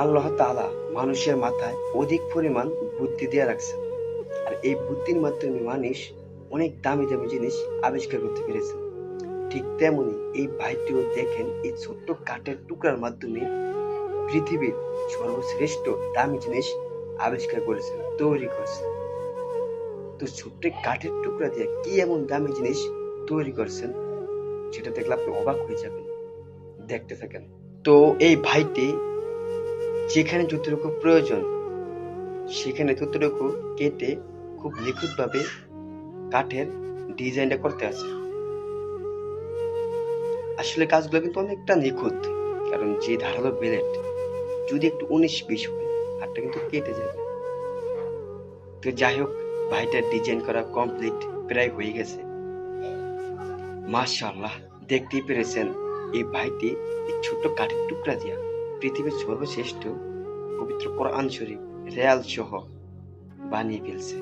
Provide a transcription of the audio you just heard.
আল্লাহ তাআলা মানুষের মাথায় অধিক পরিমাণ বুদ্ধি দিয়ে রাখছেন, আর এই বুদ্ধির মাধ্যমে মানুষ অনেক দামি দামি জিনিস আবিষ্কার করতে পেরেছে। ঠিক তেমনি এই ভাইটিও দেখেন এই ছোট্ট কাঠের টুকরার মাধ্যমে পৃথিবীর সর্বশ্রেষ্ঠ দামি জিনিস আবিষ্কার করেছেন, তৈরি করেছেন। তো ছোট্ট কাঠের টুকরা দিয়ে কি এমন দামি জিনিস তৈরি করছেন, সেটা দেখলে আপনি অবাক হয়ে যাবেন। দেখতে থাকেন। তো এই ভাইটি যেখানে যতটুকু প্রয়োজন সেখানে ততটুকু কেটে খুব নিখুঁতভাবে কাঠের ডিজাইনটা করতে আছে। আসলে কাজগুলো কিন্তু অনেকটা নিখুঁত, কারণ যে ধারালো ব্লেড যদি একটু 19-20 হয় হাতটা কিন্তু কেটে যাবে। তো যাই হোক, ভাইটার ডিজাইন করা কমপ্লিট প্রায় হয়ে গেছে। মাশাআল্লাহ, দেখতেই পেরেছেন এই ভাইটি এই ছোট্ট কাঠের টুকরা দিয়া পৃথিবীর সর্বশ্রেষ্ঠ পবিত্র কোরআন শরীফ রেয়াল সহ বানিয়ে ফেলছে।